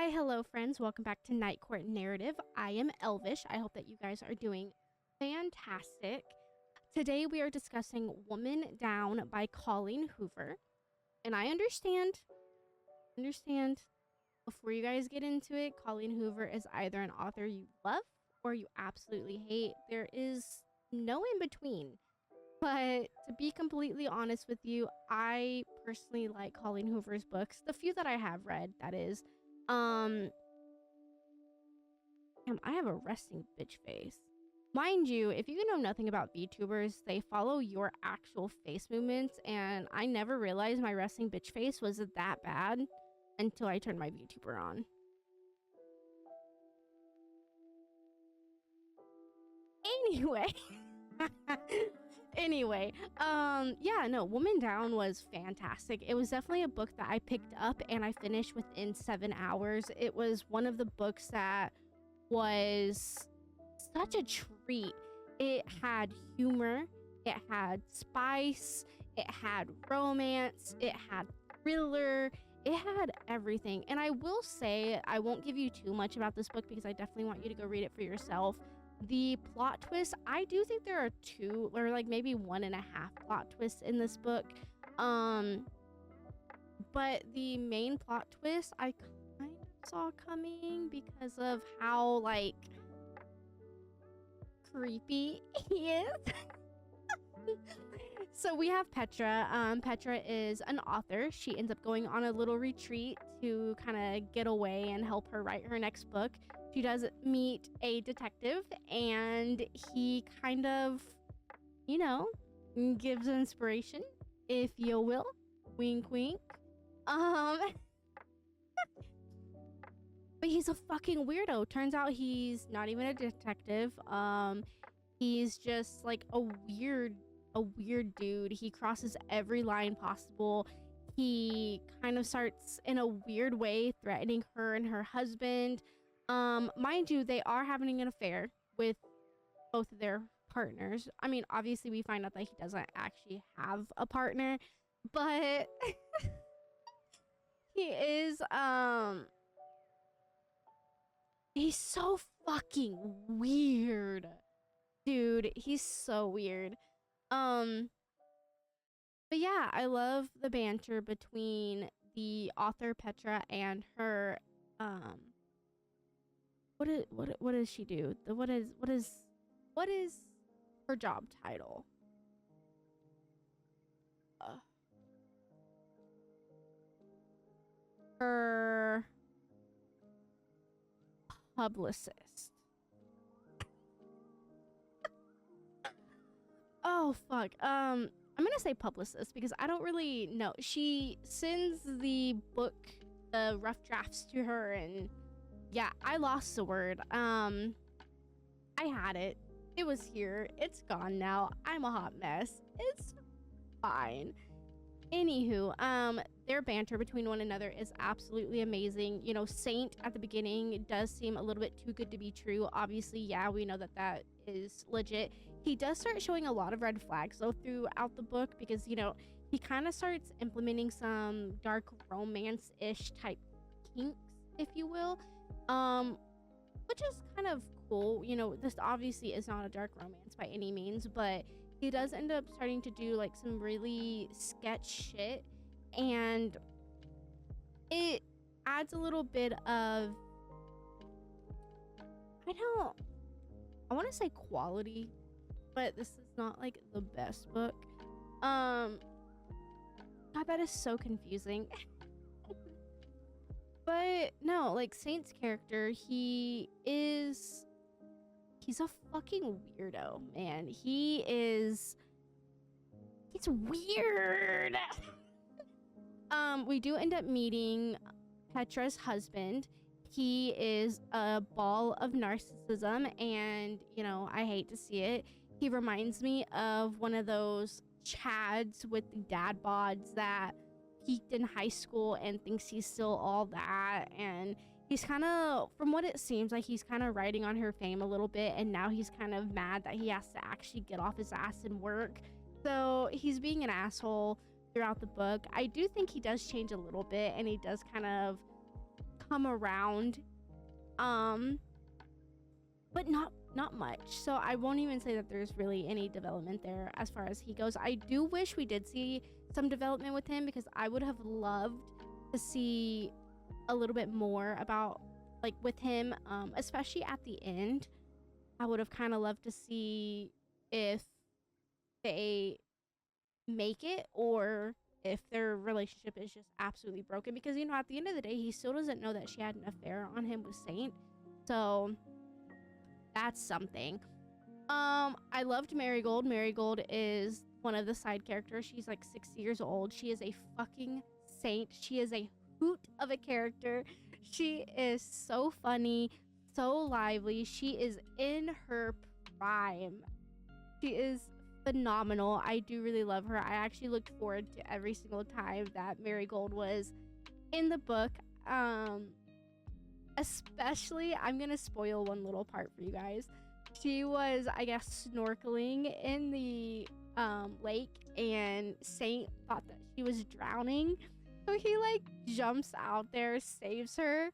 Hi, hello, friends. Welcome back to Night Court Narrative. I am Elvish. I hope that you guys are doing fantastic. Today, we are discussing Woman Down by Colleen Hoover. And I understand, before you guys get into it, Colleen Hoover is either an author you love or you absolutely hate. There is no in between. But to be completely honest with you, I personally like Colleen Hoover's books. The few that I have read, that is. Damn, I have a resting bitch face. Mind you, if you know nothing about VTubers, they follow your actual face movements, and I never realized my resting bitch face was that bad until I turned my VTuber on. Anyway, yeah, no, Woman Down was fantastic. It was definitely a book that I picked up and I finished within 7 hours. It was one of the books that was such a treat. It had humor, it had spice, it had romance, it had thriller, it had everything. And I will say, I won't give you too much about this book because I definitely want you to go read it for yourself. The plot twist, I do think there are 2 or like maybe 1.5 plot twists in this book. But the main plot twist I kind of saw coming because of how like creepy he is. So we have Petra. Petra is an author. She ends up going on a little retreat to kind of get away and help her write her next book. She does meet a detective, and he kind of, you know, gives inspiration, if you will. Wink, wink. But he's a fucking weirdo. Turns out he's not even a detective. He's just like a weird dude. He crosses every line possible. He kind of starts in a weird way threatening her and her husband. Mind you, they are having an affair with both of their partners. I mean, obviously we find out that he doesn't actually have a partner, but he is, he's so fucking weird. Dude, he's so weird. But yeah, I love the banter between the author Petra and her, what does she do? What is her job title? Her publicist. Oh fuck. I'm gonna say publicist because I don't really know. She sends the book, the rough drafts to her, and yeah, I lost the word. I had it. It was here. It's gone now. I'm a hot mess. It's fine. Anywho, their banter between one another is absolutely amazing. You know, Saint at the beginning does seem a little bit too good to be true. Obviously, yeah, we know that that is legit. He does start showing a lot of red flags though throughout the book because, you know, he kind of starts implementing some dark romance-ish type kinks, if you will. Which is kind of cool. You know, this obviously is not a dark romance by any means, but he does end up starting to do like some really sketch shit, and it adds a little bit of, I want to say quality, but this is not like the best book. God, that is so confusing. But no, like Saint's character, he's a fucking weirdo, man. He's weird. We do end up meeting Petra's husband. He is a ball of narcissism, and you know, I hate to see it. He reminds me of one of those chads with the dad bods that peaked in high school and thinks he's still all that, and he's kind of, from what it seems like, he's kind of riding on her fame a little bit, and now he's kind of mad that he has to actually get off his ass and work. So he's being an asshole throughout the book. I do think he does change a little bit, and he does kind of come around, but not much. So I won't even say that there's really any development there as far as he goes. I do wish we did see some development with him, because I would have loved to see a little bit more about, like, with him, especially at the end. I would have kind of loved to see if they make it, or if their relationship is just absolutely broken, because, you know, at the end of the day, he still doesn't know that she had an affair on him with Saint. So that's something. I loved Marigold. Marigold is one of the side characters. She's like 60 years old. She is a fucking saint. She is a hoot of a character. She is so funny, so lively. She is in her prime. She is phenomenal. I do really love her. I actually looked forward to every single time that Marigold was in the book. Especially, I'm gonna spoil one little part for you guys. She was, I guess, snorkeling in the lake, and Saint thought that she was drowning. So he, like, jumps out there, saves her,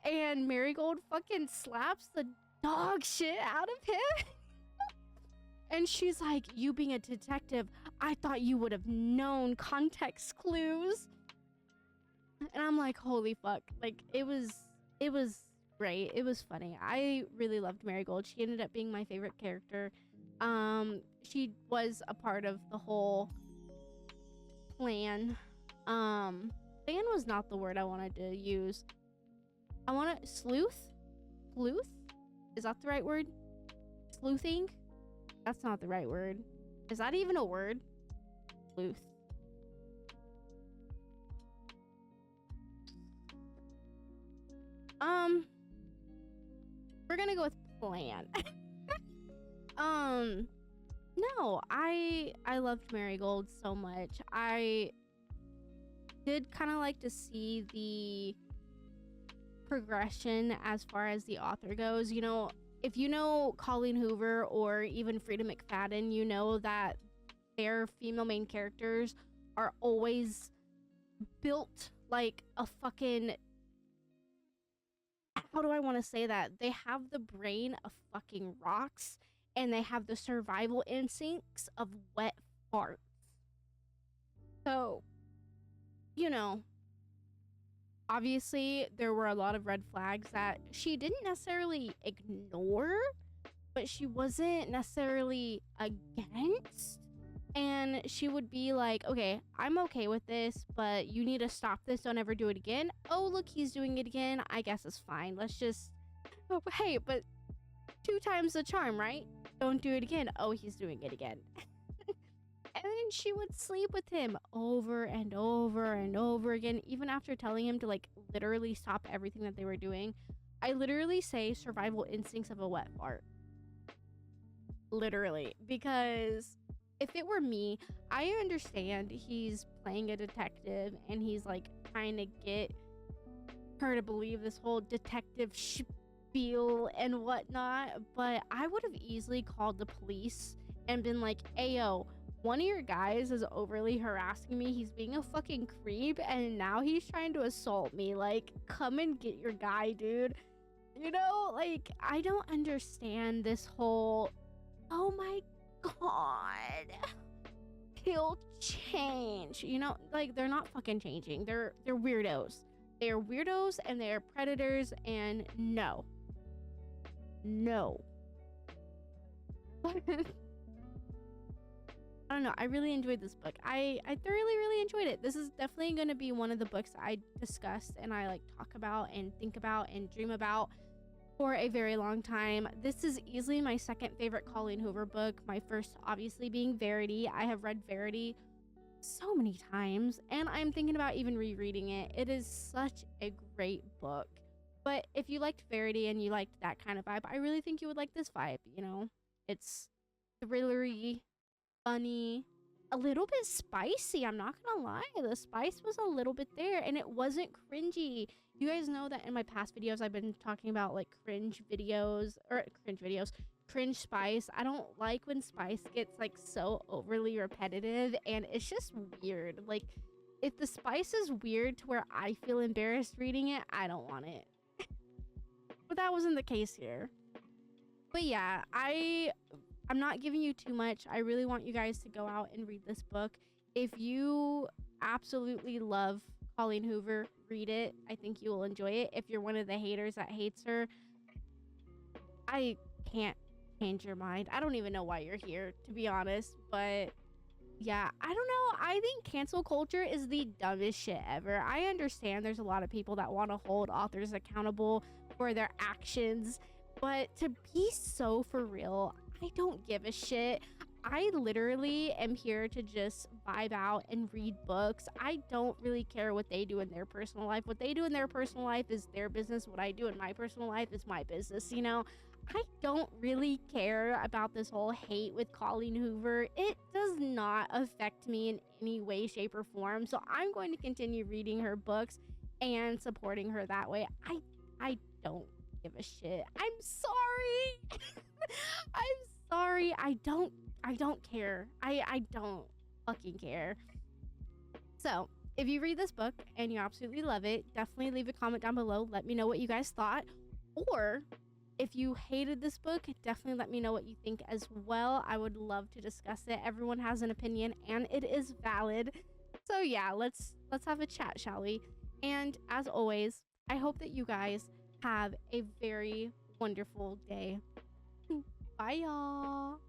and Marigold fucking slaps the dog shit out of him. And she's like, you being a detective, I thought you would have known context clues. And I'm like, holy fuck. Like, it was great. It was funny. I really loved Marigold. She ended up being my favorite character. She was a part of the whole plan. Plan was not the word I wanted to use. Sleuth? Sleuth? Is that the right word? Sleuthing? That's not the right word. Is that even a word? Sleuth. We're gonna go with plan. No, I loved Marigold so much. I did kind of like to see the progression as far as the author goes. You know, if you know Colleen Hoover or even Frida McFadden, you know that their female main characters are always built like a fucking... How do I want to say that? They have the brain of fucking rocks, and they have the survival instincts of wet farts. So, you know, obviously there were a lot of red flags that she didn't necessarily ignore, but she wasn't necessarily against. And she would be like, okay, I'm okay with this, but you need to stop this. Don't ever do it again. Oh, look, he's doing it again. I guess it's fine. Let's just... Oh, hey, but 2 times the charm, right? Don't do it again. Oh, he's doing it again. And then she would sleep with him over and over and over again, even after telling him to, like, literally stop everything that they were doing. I literally say survival instincts of a wet fart. Literally. Because if it were me, I understand he's playing a detective and he's, like, trying to get her to believe this whole detective spiel and whatnot, but I would have easily called the police and been like, ayo, one of your guys is overly harassing me. He's being a fucking creep, and now he's trying to assault me. Like, come and get your guy, dude. You know, like, I don't understand this whole, oh my god, he'll change. You know, like, they're not fucking changing. They're weirdos. They're weirdos and they're predators, and no. I don't know. I really enjoyed this book. I thoroughly really enjoyed it. This is definitely going to be one of the books I discuss and I, like, talk about and think about and dream about for a very long time. This is easily my second favorite Colleen Hoover book. My first obviously being Verity. I have read Verity so many times and I'm thinking about even rereading it. It is such a great book. But if you liked Verity and you liked that kind of vibe, I really think you would like this vibe. You know, it's thrillery, funny, a little bit spicy. I'm not gonna lie, the spice was a little bit there and it wasn't cringy. You guys know that in my past videos I've been talking about, like, cringe spice. I don't like when spice gets, like, so overly repetitive and it's just weird. Like, if the spice is weird to where I feel embarrassed reading it, I don't want it. But that wasn't the case here. But yeah, I'm not giving you too much. I really want you guys to go out and read this book. If you absolutely love Colleen Hoover, read it. I think you will enjoy it. If you're one of the haters that hates her, I can't change your mind. I don't even know why you're here, to be honest. But yeah, I don't know. I think cancel culture is the dumbest shit ever. I understand there's a lot of people that want to hold authors accountable for their actions, but to be so for real, I don't give a shit. I literally am here to just vibe out and read books. I don't really care what they do in their personal life. What they do in their personal life is their business. What I do in my personal life is my business, you know? I don't really care about this whole hate with Colleen Hoover. It does not affect me in any way, shape, or form. So I'm going to continue reading her books and supporting her that way. I don't give a shit. I'm sorry. I'm sorry. I don't care. I don't fucking care. So if you read this book and you absolutely love it, definitely leave a comment down below. Let me know what you guys thought. Or if you hated this book, definitely let me know what you think as well. I would love to discuss it. Everyone has an opinion and it is valid. So yeah, let's have a chat, shall we? And as always, I hope that you guys have a very wonderful day. Bye, y'all.